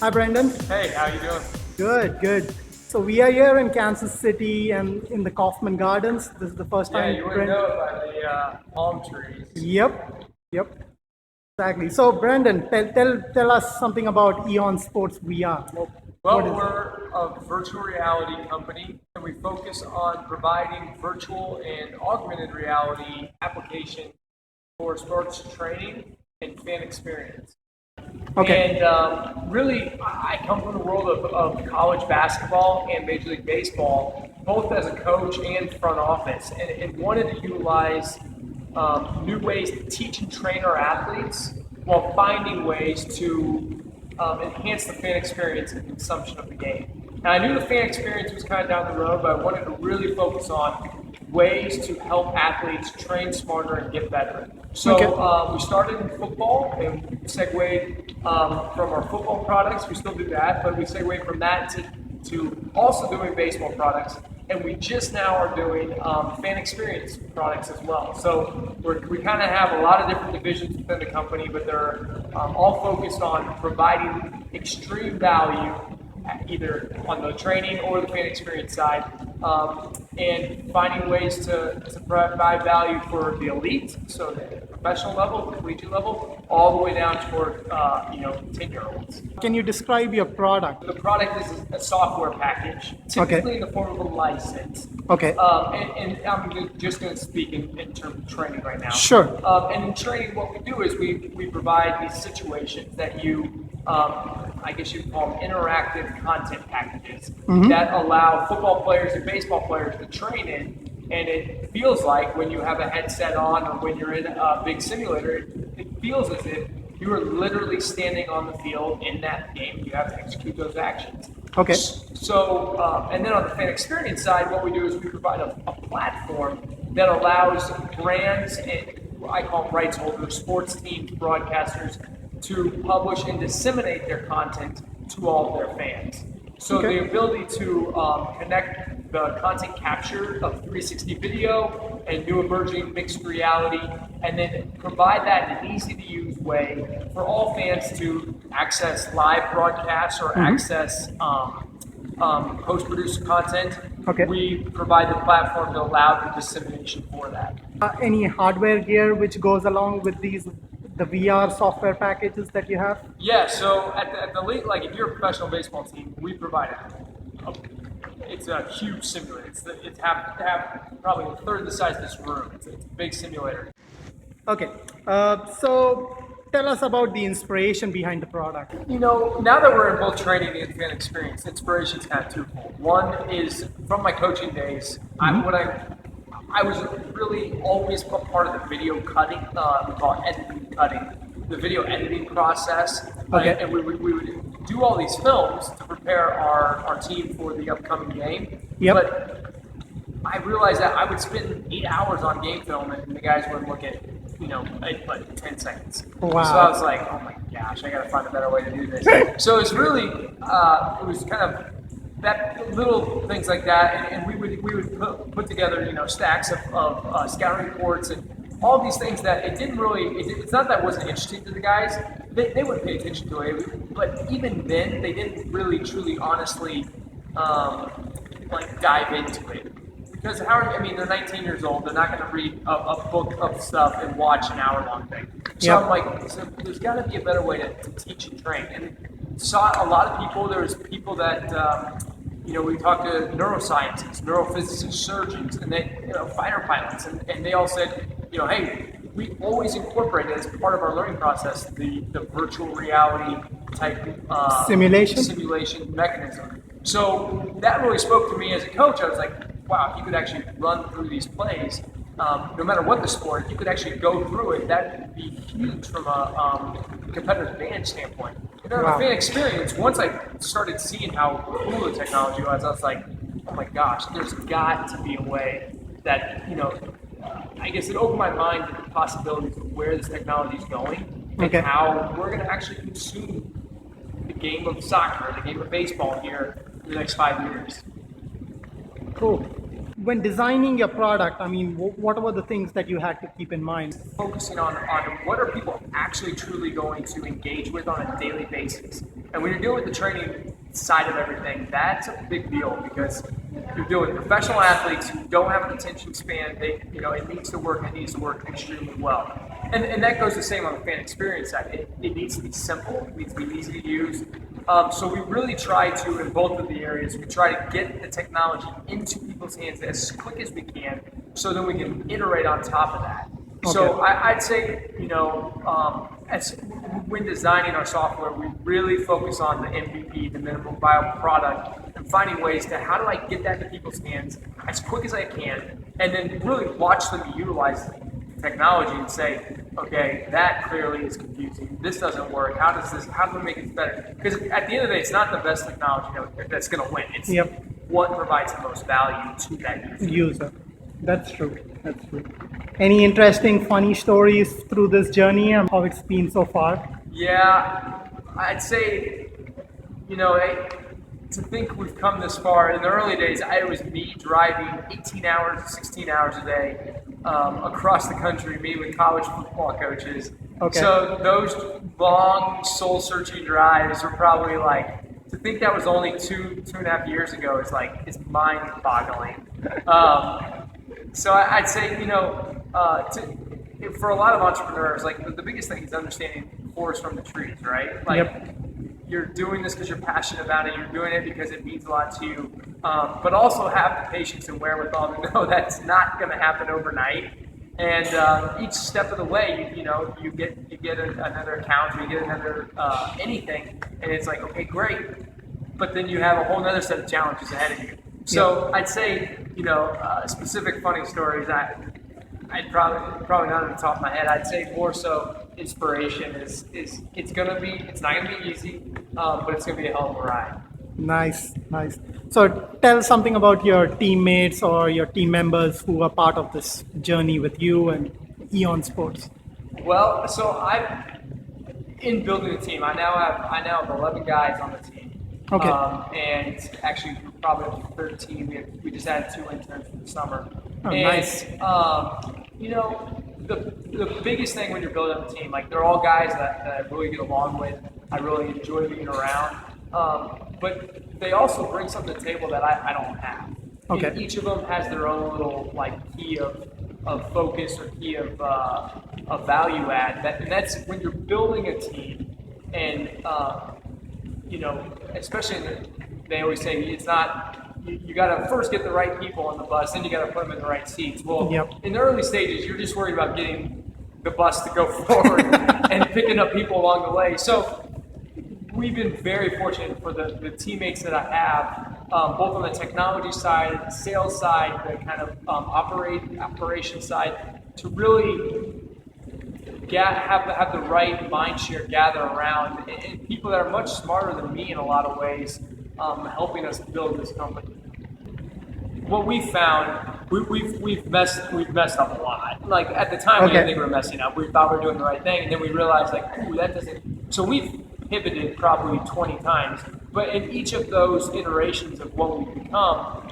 Hi, Brendan. Hey, how you doing? Good, good. So we are here in Kansas City and in the Kaufman Gardens. This is the first Yeah, time, you wouldn't Brendan. know it by the palm trees. Yep, exactly. So, Brendan, tell us something about EON Sports VR. What Well, is it? we're a virtual reality company, and we focus on providing virtual and augmented reality applications for sports training and fan experience. Okay, And really, I come from the world of college basketball and Major League Baseball, both as a coach and front office, and wanted to utilize new ways to teach and train our athletes while finding ways to enhance the fan experience and consumption of the game. And I knew the fan experience was kind of down the road, but I wanted to really focus on ways to help athletes train smarter and get better. So okay, we started in football and segued from our football products. We still do that, but we segued from that to also doing baseball products. And we just now are doing fan experience products as well. So we kind of have a lot of different divisions within the company, but they're all focused on providing extreme value either on the training or the fan experience side, and finding ways to provide value for the elite, so the professional level, the collegiate level, all the way down toward 10-year-olds. can you describe your product? The product is a software package, typically in the form of a license. Okay, And I'm just going to speak in terms of training right now. sure. And in training, what we do is we provide these situations that you, I guess you'd call them interactive content packages that allow football players and baseball players to train in. And it feels like when you have a headset on or when you're in a big simulator, it feels as if you are literally standing on the field in that game. You have to execute those actions. Okay, So, and then on the fan experience side, what we do is we provide a platform that allows brands and I call them rights holders, sports teams, broadcasters, to publish and disseminate their content to all of their fans. So Okay. the ability to connect the content capture of 360 video and new emerging mixed reality, and then provide that in an easy to use way for all fans to access live broadcasts or access post-produced content. Okay. We provide the platform to allow the dissemination for that. Any hardware gear which goes along with the VR software packages that you have? Yeah, so at the league, like if you're a professional baseball team, we provide it. It's a huge simulator. It's have probably a third the size of this room. It's a big simulator. Okay, so tell us about the inspiration behind the product. You know, now that we're in both training and fan experience, inspiration's kind of twofold. One is from my coaching days. I was really always a part of the video cutting. We call it editing cutting, the video editing process. Okay. And we would do all these films to prepare our team for the upcoming game. Yep. But I realized that I would spend 8 hours on game film and the guys would look at, like 10 seconds. Wow. So I was like, oh my gosh, I got to find a better way to do this. So it's really, it was kind of that little things like that. And we would put together, stacks of scouting reports and all these things that it didn't really, it's not that it wasn't interesting to the guys. They would pay attention to it. But even then, they didn't really, truly, honestly, dive into it. Because they're 19 years old. They're not going to read a book of stuff and watch an hour-long thing. So Yep. I'm like, so there's got to be a better way to teach and train. And saw a lot of people. There was people that, we talked to neuroscientists, neurophysicists, surgeons, and they, fighter pilots, and they all said, hey, we always incorporate as part of our learning process the virtual reality type simulation mechanism. So that really spoke to me as a coach. I was like, wow, if you could actually run through these plays, no matter what the sport, if you could actually go through it, that would be huge from a competitive advantage standpoint. And then Wow. the fan experience, once I started seeing how cool the technology was, I was like, oh my gosh, there's got to be a way that, I guess it opened my mind to the possibilities of where this technology is going and Okay. how we're going to actually consume the game of soccer, the game of baseball here in the next 5 years. Cool. When designing your product, what were the things that you had to keep in mind? Focusing on what are people actually truly going to engage with on a daily basis. And when you're dealing with the training side of everything, that's a big deal because you're dealing with professional athletes who don't have an attention span. It needs to work extremely well. And that goes the same on the fan experience side. It needs to be simple, it needs to be easy to use. So we really try to, in both of the areas, we try to get the technology into people's hands as quick as we can so then we can iterate on top of that. Okay. So I'd say, as when designing our software, we really focus on the MVP, the minimum viable product, and finding ways to how do I get that to people's hands as quick as I can, and then really watch them utilize technology and say, okay, that clearly is confusing. This doesn't work. How do we make it better? Because at the end of the day, it's not the best technology that's going to win. It's what provides the most value to that user. That's true. Any interesting, funny stories through this journey and how it's been so far? Yeah, I'd say, to think we've come this far. In the early days, it was me driving 18 hours, 16 hours a day across the country, meeting with college football coaches. Okay. So those long, soul-searching drives were probably to think that was only two and a half years ago it's mind-boggling. So I'd say, for a lot of entrepreneurs, the biggest thing is understanding forest from the trees, right? You're doing this because you're passionate about it. You're doing it because it means a lot to you. But also have the patience and wherewithal to know that's not going to happen overnight. And each step of the way, you get another account, or you get another anything, and it's okay, great. But then you have a whole other set of challenges ahead of you. So I'd say, specific funny stories. I'd probably not on the top of my head. I'd say more so inspiration is it's not gonna be easy, but it's gonna be a hell of a ride. Nice. So tell something about your teammates or your team members who are part of this journey with you and EON Sports. Well, so in building the team, I now have 11 guys on the team. Okay. And actually, probably up to 13. We just added 2 interns for the summer. Oh, nice. The biggest thing when you're building a team, they're all guys that I really get along with. I really enjoy being around. But they also bring something to the table that I don't have. Okay. And each of them has their own little key of focus or key of value add. And that's when you're building a team, and especially they always say it's not. You got to first get the right people on the bus, then you got to put them in the right seats. Well, in the early stages, you're just worried about getting the bus to go forward and picking up people along the way. So we've been very fortunate for the teammates that I have, both on the technology side, the sales side, the kind of operation side, to really have the right mind share gather around, and people that are much smarter than me in a lot of ways, helping us build this company. What we found, we've messed up a lot. At the time, we didn't think we were messing up. We thought we were doing the right thing, and then we realized ooh, that doesn't. So we've pivoted probably 20 times, but in each of those iterations of what we've become,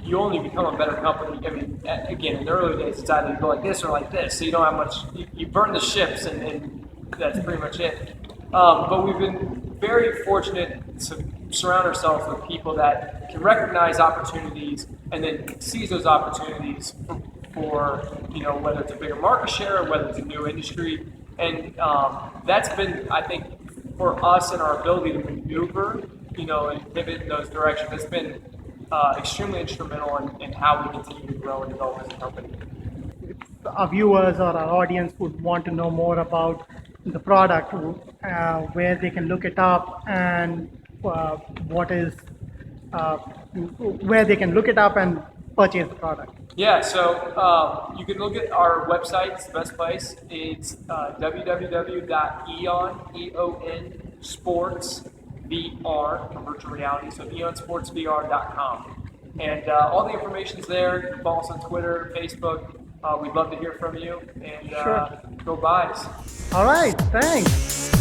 you only become a better company. I mean, again, in the early days, it's either you go like this or like this, so you don't have much. You burn the ships, and that's pretty much it. But we've been very fortunate to surround ourselves with people that can recognize opportunities and then seize those opportunities for whether it's a bigger market share or whether it's a new industry. And that's been, I think, for us and our ability to maneuver, and pivot in those directions, it's been extremely instrumental in how we continue to grow and develop as a company. Our viewers or our audience would want to know more about the product, where they can look it up, and where they can look it up and purchase the product. Yeah, so you can look at our website. It's the best place. It's www.EON Sports VR, for virtual reality. So EONSportsVR.com. And all the information's there. You can follow us on Twitter, Facebook. We'd love to hear from you. And go Buyzz. All right, thanks.